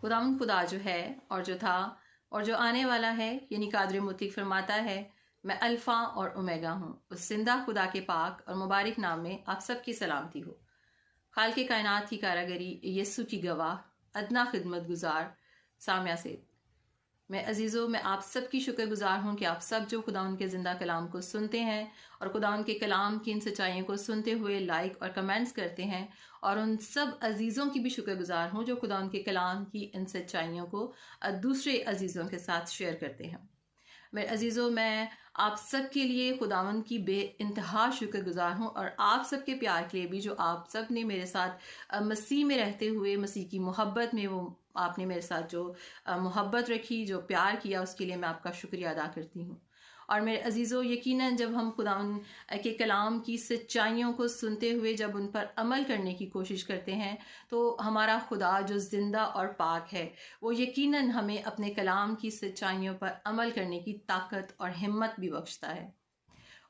खुदावंद खुदा जो है और जो था और जो आने वाला है, यानी कादिर मुतलक फरमाता है, मैं अल्फ़ा और ओमेगा हूँ। उस जिंदा खुदा के पाक और मुबारक नाम में आप सबकी सलामती हो। खाल के कायनात की कारागरी यस्सु की गवाह, अदना खिदमत गुजार सामिया से मैं अजीज़ों, मैं आप सब की शुक्रगुजार हूँ कि आप सब जो खुदावंद के ज़िंदा कलाम को सुनते हैं और खुदावंद के कलाम की इन सच्चाइयों को सुनते हुए लाइक और कमेंट्स करते हैं, और उन सब अजीज़ों की भी शुक्रगुजार हूँ जो खुदावंद के कलाम की इन सच्चाइयों को दूसरे अजीज़ों के साथ शेयर करते हैं। मेरे अजीज़ों, मैं आप सब के लिए खुदावंद की बेइंतहा शुक्रगुजार हूँ, और आप सब के प्यार के लिए भी, जो आप सब ने मेरे साथ मसीह में रहते हुए मसीह की मोहब्बत में वो आपने मेरे साथ जो मोहब्बत रखी, जो प्यार किया, उसके लिए मैं आपका शुक्रिया अदा करती हूँ। और मेरे अजीज़ों, यकीनन जब हम खुदावंद के कलाम की सच्चाइयों को सुनते हुए जब उन पर अमल करने की कोशिश करते हैं, तो हमारा खुदा जो ज़िंदा और पाक है, वो यकीनन हमें अपने कलाम की सच्चाइयों पर अमल करने की ताकत और हिम्मत भी बख्शता है।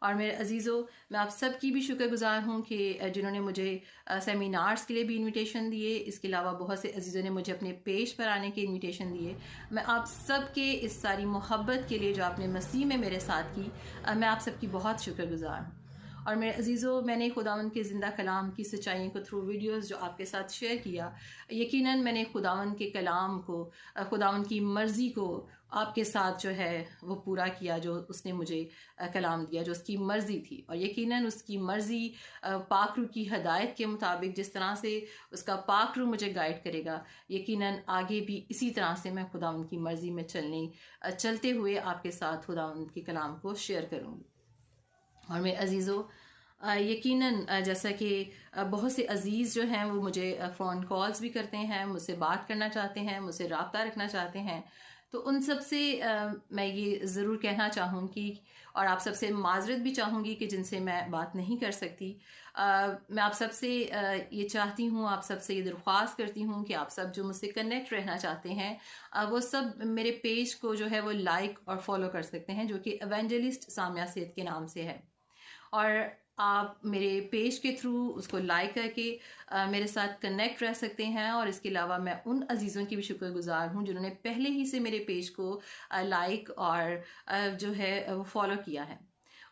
और मेरे अजीज़ों, मैं आप सब की भी शुक्रगुजार हूँ कि जिन्होंने मुझे सेमिनार्स के लिए भी इनविटेशन दिए। इसके अलावा बहुत से अजीज़ों ने मुझे अपने पेज पर आने के इनविटेशन दिए। मैं आप सब के इस सारी मोहब्बत के लिए जो आपने मसीह में मेरे साथ की, मैं आप सब की बहुत शुक्रगुजार हूँ। और मेरे अजीज़ों, मैंने खुदावंद के ज़िंदा कलाम की सच्चाइयों को थ्रू वीडियोस जो आपके साथ शेयर किया, यकीनन मैंने खुदावंद के कलाम को, खुदावंद की मर्ज़ी को आपके साथ जो है वो पूरा किया, जो उसने मुझे कलाम दिया, जो उसकी मर्ज़ी थी। और यकीनन उसकी मर्ज़ी पाकरू की हदायत के मुताबिक, जिस तरह से उसका पाकरू मुझे गाइड करेगा, यकीनन आगे भी इसी तरह से मैं खुदावंद की मर्ज़ी में चलते हुए आपके साथ खुदावंद के कलाम को शेयर करूँगी। और मेरे अजीज़ों, यकीनन जैसा कि बहुत से अजीज़ जो हैं वो मुझे फ़ोन कॉल्स भी करते हैं, मुझसे बात करना चाहते हैं, मुझसे रब्ता रखना चाहते हैं, तो उन सब से मैं ये ज़रूर कहना चाहूँगी, और आप सबसे माज़रत भी चाहूँगी कि जिनसे मैं बात नहीं कर सकती। मैं आप सबसे ये चाहती हूँ, आप सबसे ये दरख्वास्त करती हूँ कि आप सब जो मुझसे कनेक्ट रहना चाहते हैं, वो सब मेरे पेज को जो है वो लाइक और फॉलो कर सकते हैं, जो कि एवेंजलिस्ट सामिया सैयद के नाम से है। और आप मेरे पेज के थ्रू उसको लाइक करके मेरे साथ कनेक्ट रह सकते हैं। और इसके अलावा मैं उन अजीज़ों की भी शुक्रगुजार हूँ जिन्होंने पहले ही से मेरे पेज को लाइक और जो है वो फॉलो किया है।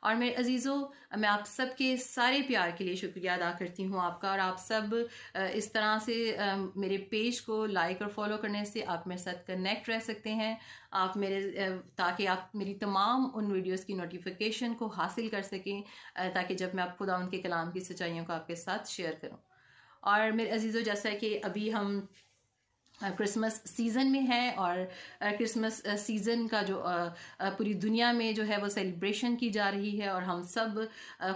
और मेरे अजीज़ों, मैं आप सब के सारे प्यार के लिए शुक्रिया अदा करती हूँ आपका। और आप सब इस तरह से मेरे पेज को लाइक और फॉलो करने से आप मेरे साथ कनेक्ट रह सकते हैं, आप मेरे ताकि आप मेरी तमाम उन वीडियोस की नोटिफिकेशन को हासिल कर सकें, ताकि जब मैं आप खुदावंद के कलाम की सच्चाइयों को आपके साथ शेयर करूँ। और मेरे अजीज़ों, जैसा कि अभी हम क्रिसमस सीज़न में है, और क्रिसमस सीज़न का जो पूरी दुनिया में जो है वो सेलिब्रेशन की जा रही है, और हम सब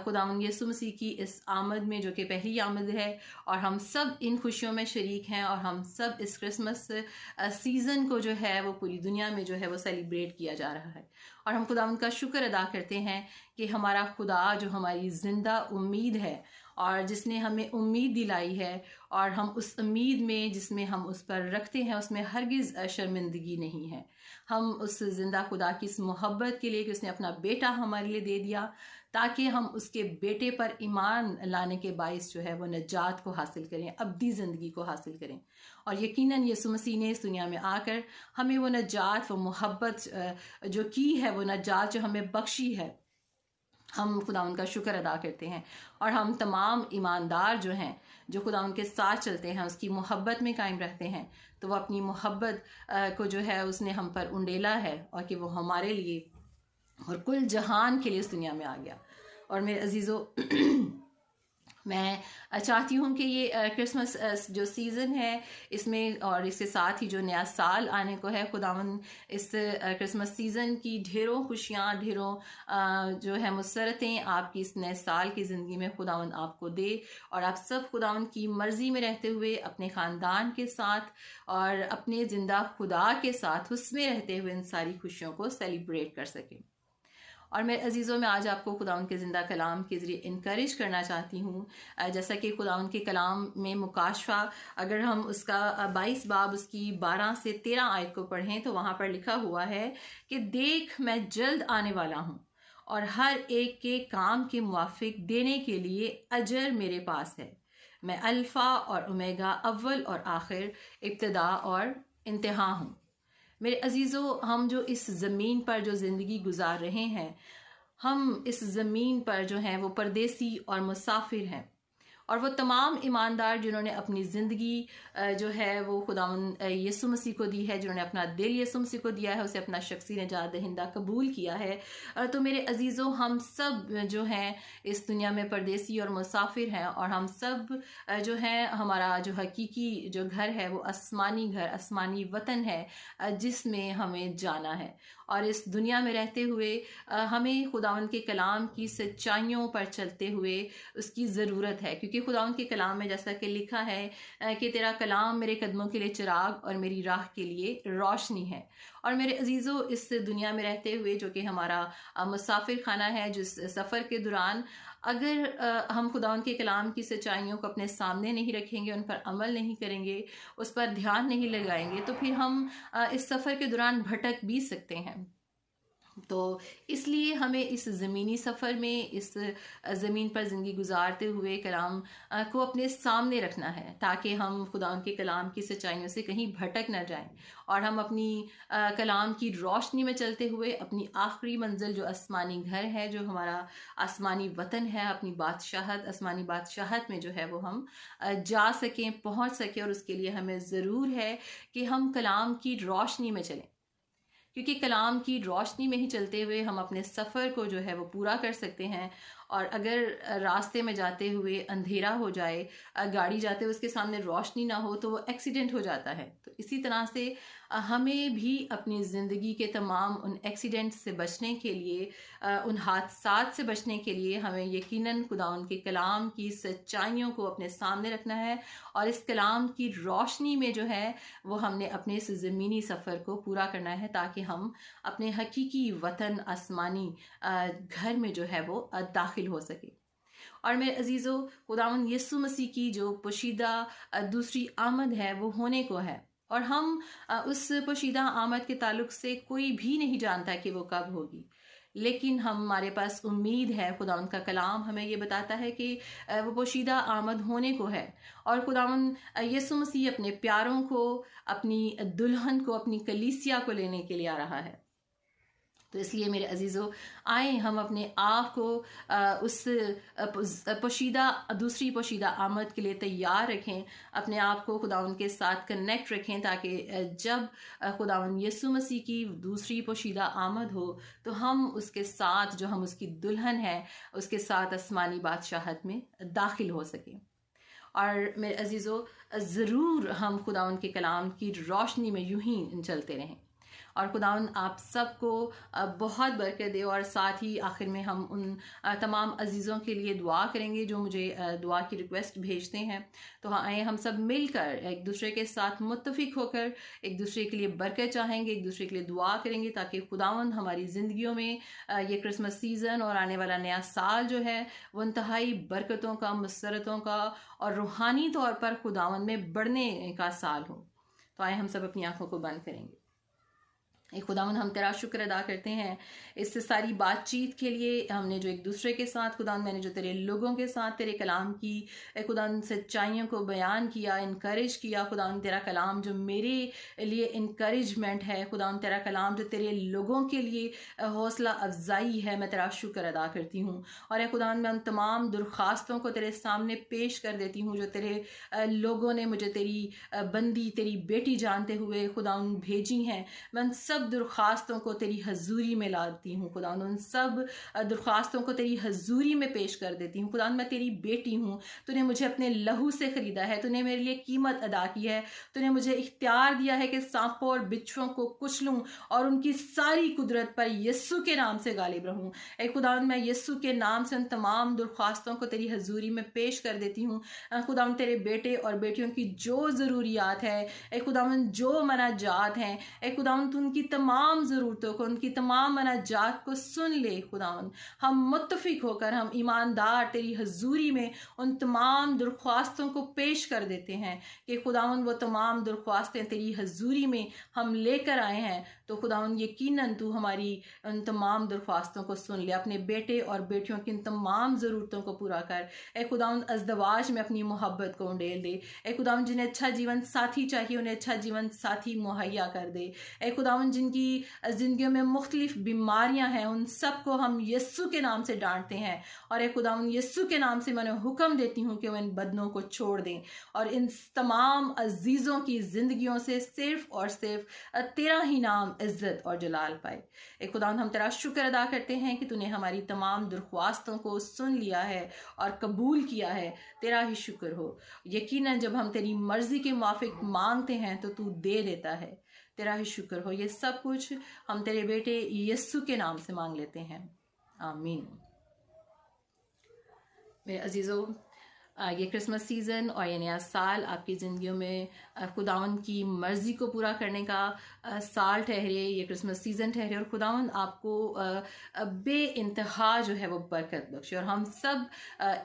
खुदावंद यीशु मसीह की इस आमद में, जो कि पहली आमद है, और हम सब इन खुशियों में शरीक हैं, और हम सब इस क्रिसमस सीज़न को जो है वो पूरी दुनिया में जो है वो सेलिब्रेट किया जा रहा है। और हम खुदावंद का शुक्र अदा करते हैं कि हमारा खुदा जो हमारी ज़िंदा उम्मीद है, और जिसने हमें उम्मीद दिलाई है, और हम उस उम्मीद में जिसमें हम उस पर रखते हैं, उसमें हरगिज़ शर्मिंदगी नहीं है। हम उस ज़िंदा खुदा की इस मोहब्बत के लिए कि उसने अपना बेटा हमारे लिए दे दिया, ताकि हम उसके बेटे पर ईमान लाने के बाइस जो है वो नजात को हासिल करें, अब्दी ज़िंदगी को हासिल करें। और यकीनन यीशु मसीह ने इस दुनिया में आकर हमें वो नजात, वो मोहब्बत जो की है, वो नजात जो हमें बख्शी है, हम खुदावंद का शुक्र अदा करते हैं। और हम तमाम ईमानदार जो हैं, जो खुदावंद के साथ चलते हैं, उसकी मोहब्बत में कायम रहते हैं, तो वो अपनी मोहब्बत को जो है उसने हम पर उंडेला है, और कि वो हमारे लिए और कुल जहान के लिए इस दुनिया में आ गया। और मेरे अजीज़ों, मैं चाहती हूँ कि ये क्रिसमस जो सीज़न है, इसमें और इसके साथ ही जो नया साल आने को है, खुदावंद इस क्रिसमस सीज़न की ढेरों खुशियाँ, ढेरों जो है मुसरतें आपकी इस नए साल की ज़िंदगी में खुदावंद आपको दे, और आप सब खुदावंद की मर्ज़ी में रहते हुए अपने ख़ानदान के साथ और अपने ज़िंदा खुदा के साथ उसमें रहते हुए इन सारी खुशियों को सेलिब्रेट कर सकें। और मेरे अजीज़ों, मैं आज आपको खुदावंद के ज़िंदा कलाम के ज़रिए इनकरेज करना चाहती हूँ। जैसा कि खुदावंद के कलाम में मुकाशफा, अगर हम उसका 22 बाब उसकी 12 से 13 आयत को पढ़ें, तो वहाँ पर लिखा हुआ है कि देख, मैं जल्द आने वाला हूँ, और हर एक के काम के मुवाफिक देने के लिए अजर मेरे पास है। मैं अल्फ़ा और ओमेगा, अव्वल और आखिर, इब्तिदा और इंतहा हूँ। मेरे अजीज़ों, हम जो इस ज़मीन पर जो ज़िंदगी गुजार रहे हैं, हम इस ज़मीन पर जो हैं वो परदेसी और मुसाफिर हैं। और वो तमाम ईमानदार जिन्होंने अपनी ज़िंदगी जो है वो खुदावंद यीशु मसीह को दी है, जिन्होंने अपना दिल यीशु मसीह को दिया है, उसे अपना शख्सी निजात दहिंदा कबूल किया है। तो मेरे अजीज़ों, हम सब जो हैं इस दुनिया में परदेसी और मुसाफिर हैं, और हम सब जो हैं, हमारा जो हकीकी जो घर है वो आसमानी घर, आसमानी वतन है जिसमें हमें जाना है। और इस दुनिया में रहते हुए हमें खुदावंद के कलाम की सच्चाइयों पर चलते हुए उसकी ज़रूरत है, क्योंकि खुदावंद के कलाम में जैसा कि लिखा है कि तेरा कलाम मेरे कदमों के लिए चिराग और मेरी राह के लिए रोशनी है। और मेरे अजीज़ों, इस दुनिया में रहते हुए जो कि हमारा मुसाफिर खाना है, जिस सफ़र के दौरान अगर हम खुदावंद के कलाम की सच्चाइयों को अपने सामने नहीं रखेंगे, उन पर अमल नहीं करेंगे, उस पर ध्यान नहीं लगाएंगे, तो फिर हम इस सफ़र के दौरान भटक भी सकते हैं। तो इसलिए हमें इस ज़मीनी सफ़र में, इस ज़मीन पर ज़िंदगी गुजारते हुए कलाम को अपने सामने रखना है, ताकि हम खुदा के कलाम की सच्चाइयों से कहीं भटक ना जाएं, और हम अपनी कलाम की रोशनी में चलते हुए अपनी आखिरी मंजिल जो आसमानी घर है, जो हमारा आसमानी वतन है, अपनी बादशाहत, आसमानी बादशाहत में जो है वो हम जा सकें, पहुंच सकें। और उसके लिए हमें ज़रूर है कि हम कलाम की रोशनी में चलें, क्योंकि कलाम की रोशनी में ही चलते हुए हम अपने सफ़र को जो है वो पूरा कर सकते हैं। और अगर रास्ते में जाते हुए अंधेरा हो जाए, गाड़ी जाते हुए उसके सामने रोशनी ना हो, तो वो एक्सीडेंट हो जाता है। तो इसी तरह से हमें भी अपनी ज़िंदगी के तमाम उन एक्सीडेंट से बचने के लिए, उन हादसात से बचने के लिए हमें यकीनन खुदावंद के कलाम की सच्चाइयों को अपने सामने रखना है, और इस कलाम की रोशनी में जो है वो हमने अपने इस ज़मीनी सफ़र को पूरा करना है, ताकि हम अपने हकीकी वतन आसमानी घर में जो है वो दाखिल हो सके। और मेरे अजीज़ों, खुदावंद यीशु मसीह की जो पोशीदा दूसरी आमद है वो होने को है, और हम उस पोशीदा आमद के ताल्लुक से कोई भी नहीं जानता कि वो कब होगी, लेकिन हमारे पास उम्मीद है। खुदावंद का कलाम हमें ये बताता है कि वो पोशीदा आमद होने को है, और खुदावंद यीशु मसीह अपने प्यारों को, अपनी दुल्हन को, अपनी कलीसिया को लेने के लिए आ रहा है। तो इसलिए मेरे अजीज़ों, आए हम अपने आप को उस दूसरी पोशीदा आमद के लिए तैयार रखें, अपने आप को खुदावंद के साथ कनेक्ट रखें, ताकि जब खुदावंद यीशु मसीह की दूसरी पोशीदा आमद हो, तो हम उसके साथ, जो हम उसकी दुल्हन है, उसके साथ आसमानी बादशाहत में दाखिल हो सकें। और मेरे अजीज़ों, ज़रूर हम खुदावंद के कलाम की रोशनी में यूं ही चलते रहें, और खुदावंद आप सबको बहुत बरकत दे। और साथ ही आखिर में हम उन तमाम अजीज़ों के लिए दुआ करेंगे जो मुझे दुआ की रिक्वेस्ट भेजते हैं। तो आए हम सब मिलकर एक दूसरे के साथ मुत्तफिक होकर एक दूसरे के लिए बरकत चाहेंगे, एक दूसरे के लिए दुआ करेंगे, ताकि खुदावंद हमारी ज़िंदगियों में ये क्रिसमस सीज़न और आने वाला नया साल जो है वो इंतहाई बरकतों का, मसरतों का और रूहानी तौर पर खुदावंद में बढ़ने का साल हो। तो आए हम सब अपनी आंखों को बंद करेंगे। खुदावंद, हम तेरा शुक्र अदा करते हैं इस सारी बातचीत के लिए, हमने जो एक दूसरे के साथ, खुदावंद, मैंने जो तेरे लोगों के साथ तेरे कलाम की खुदावंद सच्चाइयों को बयान किया, इनकरेज किया। खुदावंद, तेरा कलाम जो मेरे लिए इनकरेजमेंट है, खुदावंद, तेरा कलाम जो तेरे लोगों के लिए हौसला अफजाई है, मैं तेरा शुक्र अदा करती हूँ। और खुदावंद, मैं उन तमाम दरख्वास्तों को तेरे सामने पेश कर देती हूँ जो तेरे लोगों ने मुझे तेरी बंदी, तेरी बेटी जानते हुए खुदावंद भेजी हैं। मैं उन सब दरख्वास्तों को तेरी हजूरी में लाती हूँ खुदावंद, उन सब दरख्वास्तों को तेरी हजूरी में पेश कर देती हूँ। खुदावंद, मैं तेरी बेटी हूँ, तूने मुझे अपने लहू से ख़रीदा है, तूने मेरे लिए कीमत अदा की है, तूने मुझे इख्तियार दिया है कि सांपों और बिच्छुओं को कुचलूँ और उनकी सारी कुदरत पर यीशु के नाम से गालिब रहूँ। खुदावंद, मैं यीशु के नाम से उन तमाम दरख्वास्तों को तेरी हजूरी में पेश कर देती हूँ। खुदावंद, तेरे बेटे और बेटियों की जो ज़रूरियात है, खुदावंद, जो मनाजात हैं, खुदावंद, तू उनकी तमाम ज़रूरतों को, उनकी तमाम मनाजात को सुन ले खुदावन। हम मुत्तफिक होकर, हम ईमानदार तेरी हजूरी में उन तमाम दरख्वास्तों को पेश कर देते हैं कि खुदावन वो तमाम दरख्वास्तें तेरी हजूरी में हम लेकर आए हैं। तो खुदावन यकीनन तू हमारी उन तमाम दरख्वास्तों को सुन ले, अपने बेटे और बेटियों की इन तमाम ज़रूरतों को पूरा कर। ए खुदावन अज़दवाज में अपनी मोहब्बत को उंडेल दे। ए खुदावन जिन्हें अच्छा जीवन साथी चाहिए उन्हें अच्छा जीवन साथी मुहैया कर दे। ए खुदावन जिनकी ज़िंदगियों में मुख्तलिफ बीमारियां हैं उन सब को हम यस्सु के नाम से डांटते हैं, और ए खुदावन यस्सु के नाम से मैंने हुक्म देती हूँ कि वह इन बदनों को छोड़ दें और इन तमाम अजीज़ों की ज़िंदगियों से सिर्फ और सिर्फ तेरा ही नाम इज़्ज़त और जलाल पाए। ए खुदावन हम तेरा शुक्र अदा करते हैं कि तूने हमारी तमाम दरख्वास्तों को सुन लिया है और कबूल किया है। तेरा ही शुक्र हो। यकीनन जब हम तेरी मर्ज़ी के मुआफिक मांगते हैं तो तू दे देता है। तेरा ही शुक्र हो। ये सब कुछ हम तेरे बेटे यस्सु के नाम से मांग लेते हैं, आमीन। मेरे अजीज़ों, ये क्रिसमस सीज़न और ये नया साल आपकी ज़िंदगियों में खुदावन की मर्ज़ी को पूरा करने का साल ठहरे, ये क्रिसमस सीज़न ठहरे और खुदावन आपको बे इंतहा जो है वो बरकत बख्शे और हम सब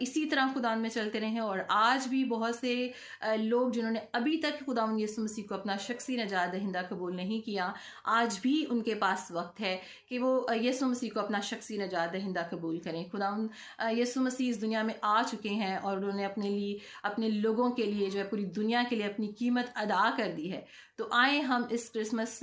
इसी तरह खुदावन में चलते रहें। और आज भी बहुत से लोग जिन्होंने अभी तक खुदावन यीशु मसीह को अपना शख्सी नजात दहिंदा कबूल नहीं किया, आज भी उनके पास वक्त है कि वो यीशु मसीह को अपना शख्सी नजात दहिंदा कबूल करें। खुदावन यीशु मसीह इस दुनिया में आ चुके हैं और उन्होंने अपने लिए, अपने लोगों के लिए जो है पूरी दुनिया के लिए अपनी कीमत अदा कर दी है। तो आए हम इस क्रिसमस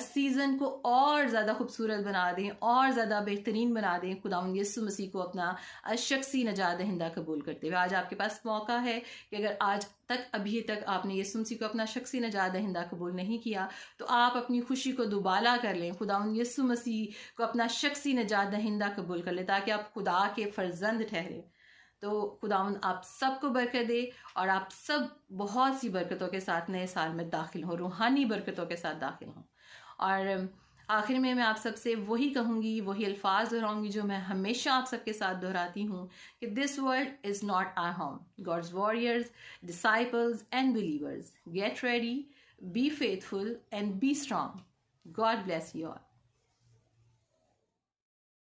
सीज़न को और ज़्यादा खूबसूरत बना दें और ज़्यादा बेहतरीन बना दें, खुदावंद यीशु मसीह को अपना शख्सी नजात दहिंदा कबूल करते हुए। आज आपके पास मौका है कि अगर आज तक अभी तक आपने यीशु मसीह को अपना शख्सी नजात दहिंदा कबूल नहीं किया तो आप अपनी खुशी को दुबाला कर लें, खुदावंद यीशु मसीह को अपना शख्सी नजात दहिंदा कबूल कर लें ताकि आप खुदा के फर्जंद ठहरे। तो खुदावंद आप सबको बरकत दे और आप सब बहुत सी बरकतों के साथ नए साल में दाखिल हों, रूहानी बरकतों के साथ दाखिल हों। और आखिर में मैं आप सबसे वही कहूँगी, वही अल्फाज दोहराऊँगी जो मैं हमेशा आप सबके साथ दोहराती हूँ कि this world is not our home, God's warriors, disciples and believers, get ready, be faithful and be strong. God bless you all.